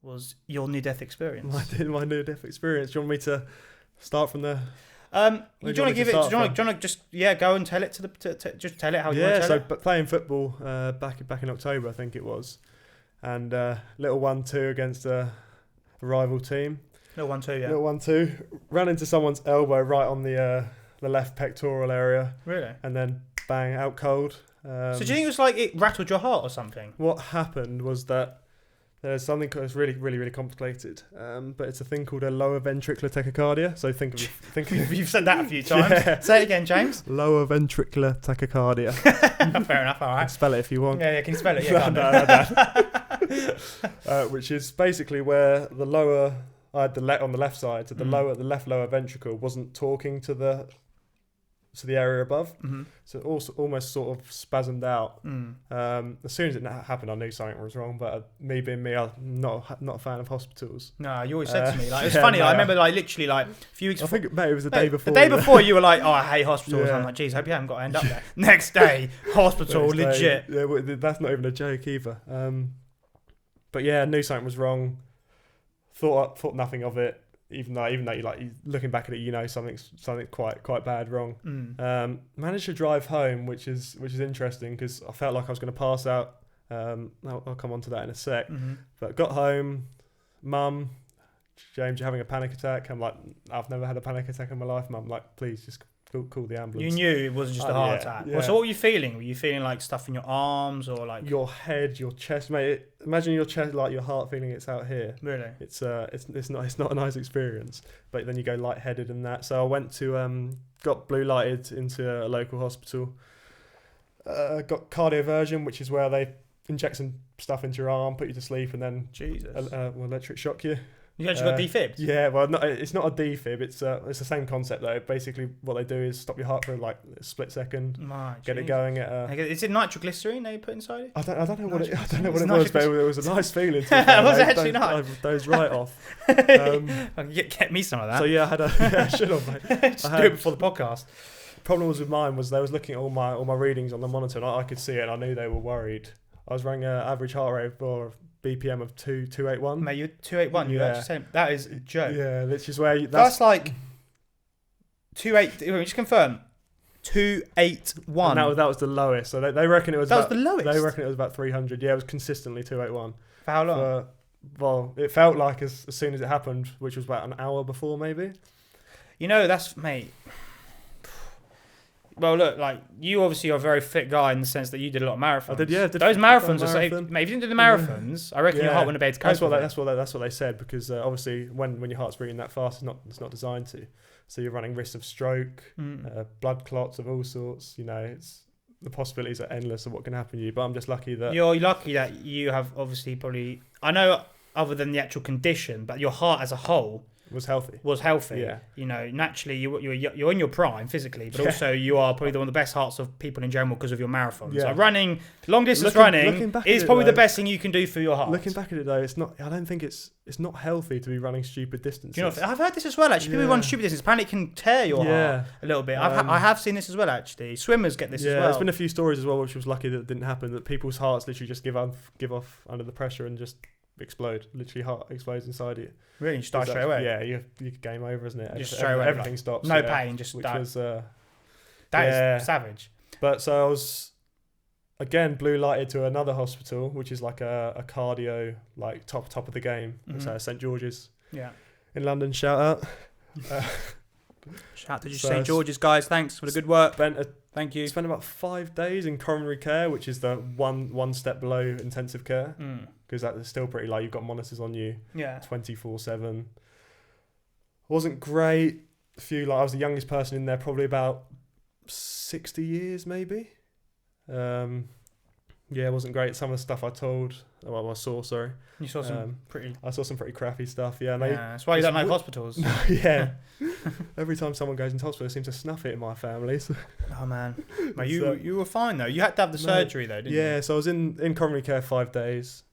was your near-death experience. My near-death experience. Do you want me to start from there? Do you want to give it? Do you want to just go and tell it to the just tell it how you want to tell it? But playing football back in October, I think it was, and little 1-2 against a rival team. Little 1-2, yeah. Little 1-2, ran into someone's elbow right on the left pectoral area. Really? And then bang, out cold. So do you think it was like it rattled your heart or something? What happened was that there's something that's really, really, really complicated. But it's a thing called a lower ventricular tachycardia. So think of You've said that a few times. Yeah. Say it again, James. Lower ventricular tachycardia. Fair enough. All right. Spell it if you want. Yeah. Can you spell it? Yeah. No. Which is basically where the lower, I had on the left side, so the left lower ventricle wasn't talking to the area above, so it also almost sort of spasmed out. As soon as it happened, I knew something was wrong. But me being me, I'm not a fan of hospitals. No, you always said to me, like, it was funny. I remember, like, literally, like, a few weeks. I think it was the day before. The day before, you were like, "Oh, I hate hospitals." Yeah. I'm like, "Geez, hope you haven't got to end up there." Next day, hospital, legit. Yeah, that's not even a joke either. But yeah, I knew something was wrong. Thought nothing of it. Even though you like looking back at it, you know something quite bad wrong. Managed to drive home, which is interesting because I felt like I was going to pass out. I'll come on to that in a sec. But got home, Mum, James, you're having a panic attack. I'm like, I've never had a panic attack in my life, Mum. Like, please just call the ambulance. You knew it wasn't just a heart attack. Yeah. So what were you feeling? Were you feeling like stuff in your arms or like your head, your chest, mate? Imagine your chest, like your heart feeling it's out here. Really? It's not a nice experience. But then you go lightheaded and that. So I went to got blue lighted into a local hospital. Got cardioversion, which is where they inject some stuff into your arm, put you to sleep, and then will electric shock you. You actually got defibbed? Yeah, well, it's not a defib. It's the same concept though. Basically, what they do is stop your heart for like a split second, get it going at. Is it nitroglycerine they put inside it? I don't know what it was, but it was a nice feeling. Was it actually nice? Those right off. Get me some of that. So yeah, I should have. Mate. Just do it before the podcast. Problem was with mine was they was looking at all my readings on the monitor, and I could see it, and I knew they were worried. I was running an average heart rate or BPM of 281. Mate, you're 281. You actually saying that is a joke. Yeah, which is where that's like 28. Just confirm. 281. And that was the lowest. So they reckon it was. That was the lowest. They reckon it was about 300. Yeah, it was consistently 281. For how long? Well, it felt like as soon as it happened, which was about an hour before, maybe. You know, that's mate. Well, look, like you obviously are a very fit guy in the sense that you did a lot of marathons. I did, yeah. Those marathons are safe. Mate, if you didn't do the marathons, I reckon your heart wouldn't have been able to cope. That's what they said because obviously when your heart's beating that fast, it's not designed to. So you're running risks of stroke, blood clots of all sorts. You know, the possibilities are endless of what can happen to you. But I'm just lucky that you're lucky that you have obviously probably. I know other than the actual condition, but your heart as a whole. Was healthy. Yeah. You know, naturally you're in your prime physically, but also you are probably one of the best hearts of people in general because of your marathons. Yeah. Like running, long distance running is probably the best thing you can do for your heart. Looking back at it though, it's not. I don't think it's not healthy to be running stupid distances. You know, I've heard this as well. Actually, people who run stupid distances, apparently it can tear your heart a little bit. I have seen this as well. Actually, swimmers get this as well. There's been a few stories as well, which was lucky that it didn't happen. That people's hearts literally just give off under the pressure and just explode. Literally, heart explodes inside you. Really, you start straight away. Yeah, you game over, isn't it? Just straight away, everything stops. No pain, just which that. Was that is savage. But so I was again blue lighted to another hospital, which is like a cardio like top of the game. So St George's. Yeah. In London, shout out. Shout out to St George's guys. Thanks for the good work. Thank you. Spent about 5 days in coronary care, which is the one step below intensive care. Because that is still pretty low. You've got monitors on you 24/7. Wasn't great. I was the youngest person in there, probably about 60 years maybe. It wasn't great. Some of the stuff I saw, sorry. You saw some I saw some pretty crappy stuff, yeah. That's why you don't like hospitals. Yeah. Every time someone goes into hospital, they seem to snuff it in my family. So. Oh, man. Mate, you were fine, though. You had to have the surgery, though, didn't you? Yeah, so I was in coronary care 5 days.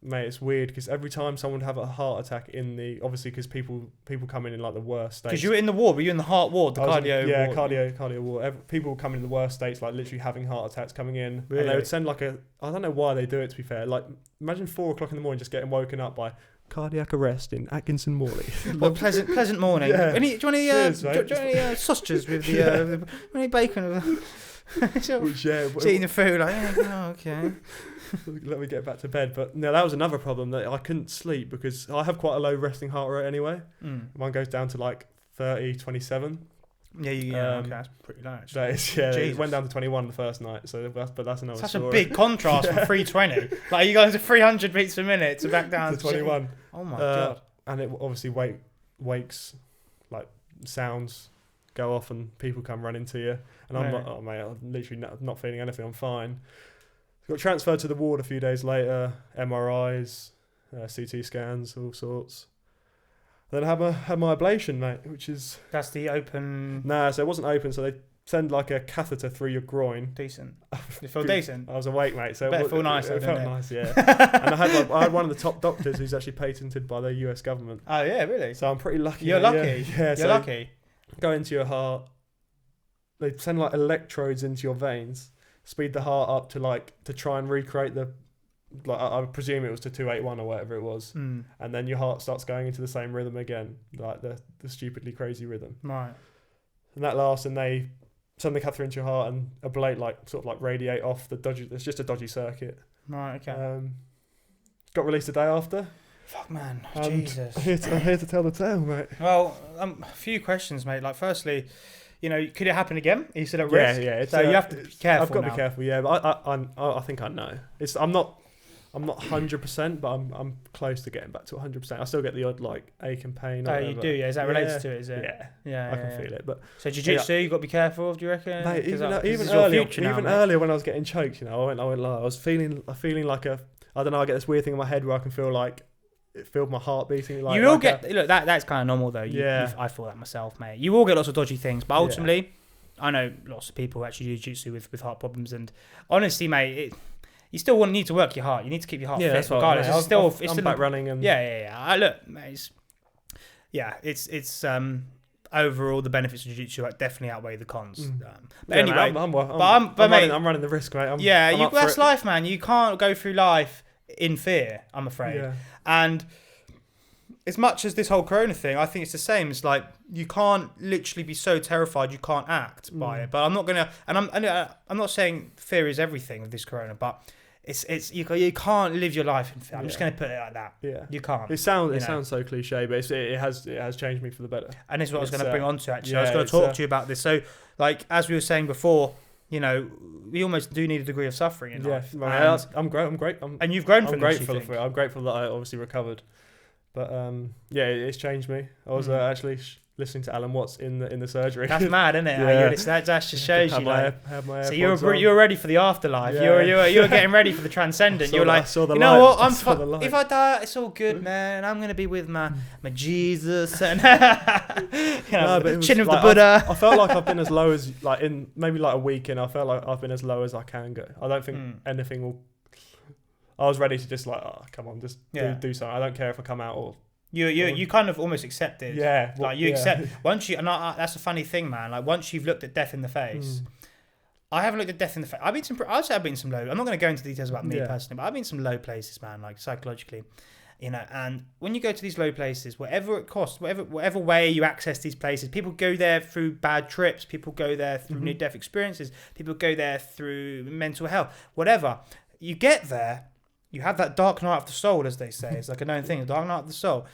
mate, it's weird because every time someone would have a heart attack obviously because people come in like the worst states. Because you were in the ward, were you in the heart ward, the cardio ward? Cardio ward. People come in the worst states, like literally having heart attacks coming in. Really? And they would send like I don't know why they do it, to be fair. Like, imagine 4:00 in the morning just getting woken up by cardiac arrest in Atkinson Morley. What a pleasant morning. Yeah. Do you want any sausages with the any bacon? Eating the food, like, okay. Let me get back to bed. But no, that was another problem, that I couldn't sleep because I have quite a low resting heart rate anyway. Mine goes down to like 30, 27. Yeah, okay, that's pretty low. Actually. That is, yeah. It went down to 21 the first night, but that's another Such story. a big contrast from 320. Like, you guys are 300 beats per minute to back down to 21. Oh my god! And it obviously wakes, like sounds go off and people come running to you, and I'm like, oh mate, I'm literally not feeling anything. I'm fine. Got transferred to the ward a few days later. MRIs, CT scans, all sorts. Then I had my ablation, mate, which is... That's the open... Nah, so it wasn't open, so they send like a catheter through your groin. Decent. You feel decent? I was awake, mate. So it feel nice, it felt it? nice, yeah. And I had one of the top doctors who's actually patented by the US government. Oh, yeah, really? So I'm pretty lucky. You're lucky? Yeah, You're lucky? Go into your heart. They send like electrodes into your veins, speed the heart up to try and recreate the... Like I presume it was to 281 or whatever it was, and then your heart starts going into the same rhythm again, like the stupidly crazy rhythm. Right. And that lasts, and they send the catheter into your heart and ablate, like sort of like radiate off the dodgy. It's just a dodgy circuit. Right. Okay. Got released the day after. Fuck, man. Jesus. I'm here to tell the tale, mate. Well, a few questions, mate. Like, firstly, could it happen again? Are you still at risk? Yeah. So you have to be careful. I've got to be careful. Yeah, but I think I know. I'm not 100%, but I'm close to getting back to 100%. I still get the odd like ache and pain. Oh, you do, yeah. Is that related to it? Is it? Yeah. I can feel it. But so jiu-jitsu, you got to be careful of. Do you reckon? Mate, even earlier when I was getting choked, I went I was feeling like I don't know. I get this weird thing in my head where I can feel like it filled my heart beating. Like, you will get look. That's kind of normal though. I feel that myself, mate. You will get lots of dodgy things, but ultimately, I know lots of people who actually do jiu-jitsu with heart problems, and honestly, mate, you still need to work your heart. You need to keep your heart fit, regardless. I'm back running, and Look, mate, it's overall the benefits of jiu-jitsu definitely outweigh the cons. But anyway, mate, I'm running the risk, mate. That's life, man. You can't go through life in fear, I'm afraid. Yeah. And as much as this whole corona thing, I think it's the same. It's like you can't literally be so terrified you can't act by it. But I'm not gonna, and I'm not saying fear is everything with this corona, but you can't live your life in fear. I'm just gonna put it like that. Yeah, you can't. It sounds so cliche, but it has changed me for the better. And this is what I was going to bring on to actually. I was going to talk to you about this. So, like as we were saying before, we almost do need a degree of suffering in life. I'm great. And you've grown from this. I'm grateful for it. I'm grateful that I obviously recovered. But it's changed me. I was actually listening to Alan Watts in the surgery. That's mad, isn't it? Yeah. That just shows you. So you were ready for the afterlife. Yeah. You were getting ready for the transcendent. You were like, what? If I die, it's all good, man. I'm gonna be with my Jesus and chin of the Buddha. I felt like I've been as low as in maybe a week in. I felt like I've been as low as I can go. I don't think anything will. I was ready to just come on, just do something. I don't care if I come out or. You kind of almost accepted. Yeah. Accept once you, and that's a funny thing, man. Like once you've looked at death in the face, I haven't looked at death in the face. I'd say I've been some low. I'm not going to go into details about me personally, but I've been some low places, man. Like psychologically, And when you go to these low places, whatever it costs, whatever way you access these places, people go there through bad trips. People go there through near-death experiences. People go there through mental health. Whatever. You get there, you have that dark night of the soul, as they say. It's like a known thing, the dark night of the soul.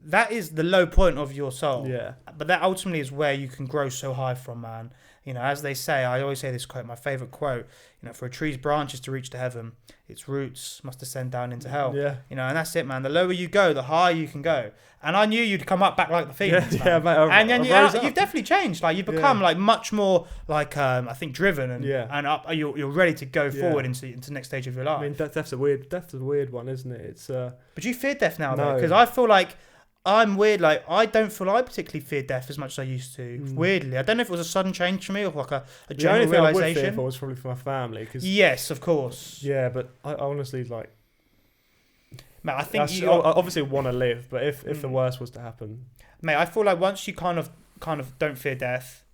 That is the low point of your soul. Yeah. But that ultimately is where you can grow so high from, man. As they say, I always say this quote, my favourite quote, for a tree's branches to reach to heaven, its roots must descend down into hell. Yeah. And that's it, man. The lower you go, the higher you can go. And I knew you'd come up back like the Phoenix, man. Yeah, mate. You've definitely changed. Like, you've become much more I think driven and up. You're ready to go forward into the next stage of your life. I mean, death's a weird one, isn't it? It's But you fear death now, though, because I feel like I'm weird. Like, I don't feel I particularly fear death as much as I used to. Weirdly, I don't know if it was a sudden change for me or like a general realization. The only thing I would fear for was probably for my family. Yes, of course. Yeah, but I honestly Mate, I think I obviously want to live, but if the worst was to happen, mate, I feel like once you kind of don't fear death,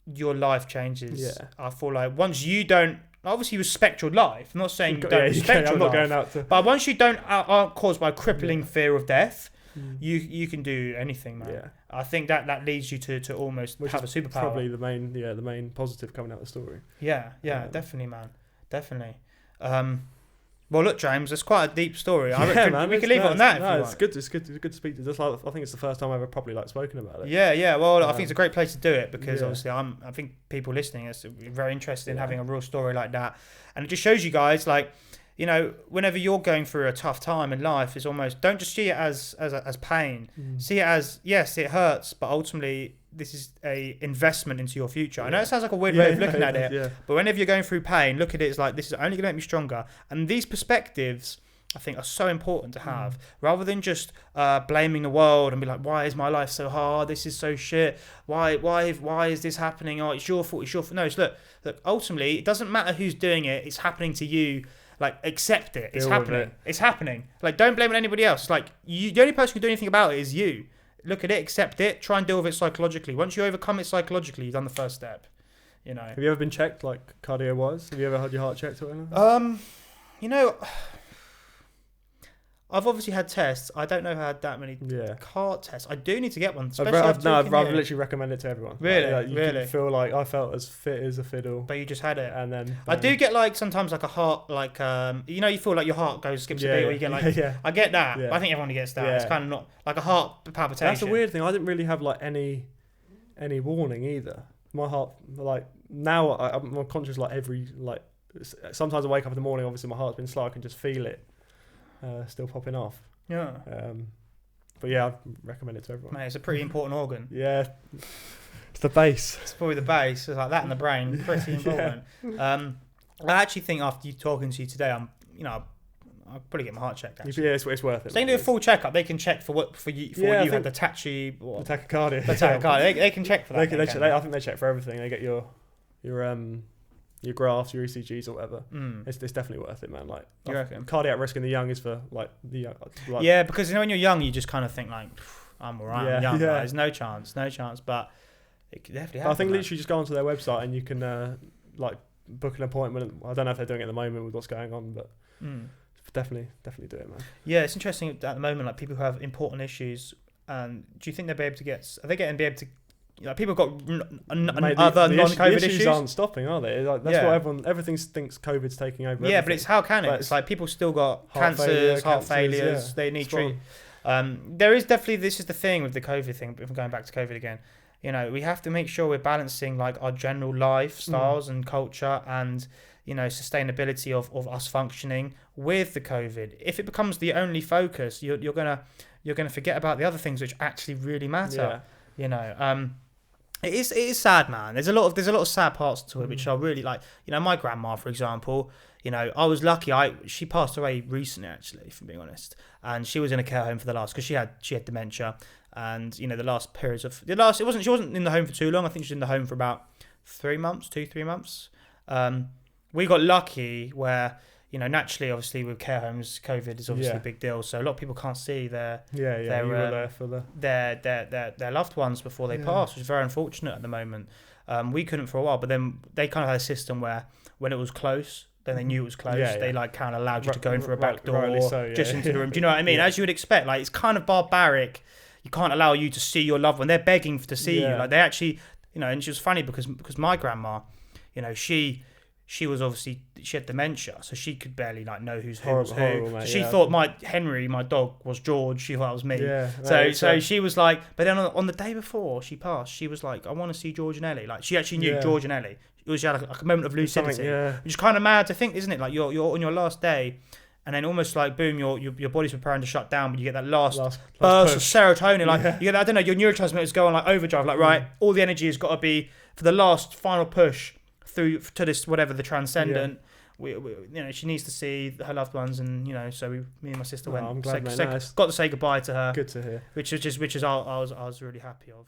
your life changes. Yeah. I feel like once you don't obviously respect your life. I'm not saying you don't respect your I'm not life, going out to. but once you aren't caused by crippling fear of death, you can do anything, man. Yeah. I think that leads you to almost have a superpower. Probably the main positive coming out of the story. Yeah, definitely, man, definitely. Well, look, James, it's quite a deep story. I reckon we can leave it on that. It's good. It's good to speak to. I think it's the first time I've ever properly spoken about it. Yeah. Well, I think it's a great place to do it because obviously I think people listening are very interested in having a real story like that, and it just shows you guys whenever you're going through a tough time in life, is almost don't just see it as pain. See it as, yes, it hurts, but ultimately this is a investment into your future. I know it sounds like a weird way of looking at it, but whenever you're going through pain, look at it as like, this is only going to make me stronger. And these perspectives, I think, are so important to have, rather than just blaming the world and be like, why is my life so hard? This is so shit. Why is this happening? Oh, it's your fault. It's your fault. No, it's look. Ultimately, it doesn't matter who's doing it. It's happening to you. Like, accept it. It's happening. It's happening. Like, don't blame it on anybody else. It's like, the only person who can do anything about it is you. Look at it, accept it, try and deal with it psychologically. Once you overcome it psychologically, you've done the first step. Have you ever been checked, like, cardio-wise? Have you ever had your heart checked or anything? I've obviously had tests. I don't know if I had that many heart tests. I do need to get one. I've literally recommended it to everyone. Really? You feel like I felt as fit as a fiddle. But you just had it. And then I do get sometimes a heart, you feel like your heart skips a beat, or you get I get that. Yeah. I think everyone gets that. Yeah. It's kind of not like a heart palpitation. That's a weird thing. I didn't really have any warning either. My heart, now I'm conscious sometimes I wake up in the morning, obviously my heart's been slow, I can just feel it still popping off. Yeah. But yeah, I'd recommend it to everyone. Mate, it's a pretty important organ. Yeah. It's the base. It's probably the base. It's like that in the brain. Pretty important. I actually think after you talking to you today, I'll probably get my heart checked. Actually. Yeah, it's worth it. So they can do a full checkup. They can check for what you had the tachycardia. The tachycardia. They can check for that. I think they check for everything. They get your graphs, your ECGs or whatever. It's definitely worth it, man. Like, you reckon? Cardiac risk in the young is for the young. Because when you're young, you just kind of think I'm alright. I'm young. Yeah. There's no chance. But it could definitely happen. I think literally just go onto their website and you can book an appointment. I don't know if they're doing it at the moment with what's going on, but definitely do it, man. Yeah, it's interesting at the moment. Like, people who have important issues, and do you think they'll be able to get? Are they going to be able to? People got other non-COVID issues. Issues aren't stopping, are they? That's what everything thinks COVID's taking over. Yeah, but it's how can it? It's like people still got cancers, heart failures. Yeah. They need treatment. There is definitely, this is the thing with the COVID thing. If I'm going back to COVID again, we have to make sure we're balancing our general lifestyles and culture and sustainability of us functioning with the COVID. If it becomes the only focus, you're gonna forget about the other things which actually really matter. Yeah. It is sad, man. There's a lot of sad parts to it, which I really like. My grandma, for example. I was lucky. She passed away recently, actually, if I'm being honest. And she was in a care home for the last, because she had dementia, and the last periods of she wasn't in the home for too long. I think she was in the home for about 3 months. We got lucky where naturally, obviously, with care homes, COVID is obviously a big deal. So a lot of people can't see their you were there for their loved ones before they pass, which is very unfortunate at the moment. We couldn't for a while, but then they kind of had a system where when it was close, then they knew it was close. They kind of allowed you to go in for a back door, just into the room. Do you know what I mean? As you would expect, it's kind of barbaric. You can't allow you to see your loved one. They're begging to see you. They actually, and she was funny because my grandma, she was obviously, she had dementia, so she could barely know who's who. Mate, she thought Henry, my dog, was George. She thought it was me. Yeah, so she was like, but then on the day before she passed, she was like, I want to see George and Ellie. She actually knew George and Ellie. She had a moment of lucidity, which is kind of mad to think, isn't it? You're on your last day, and then almost boom, your body's preparing to shut down, but you get that last burst of serotonin. You get that, I don't know, your neurotransmitters go on overdrive. Right, all the energy has got to be for the last final push through to this whatever the transcendent. We she needs to see her loved ones, and so me and my sister went. I'm glad, got to say goodbye to her. Good to hear. Which is I was really happy of.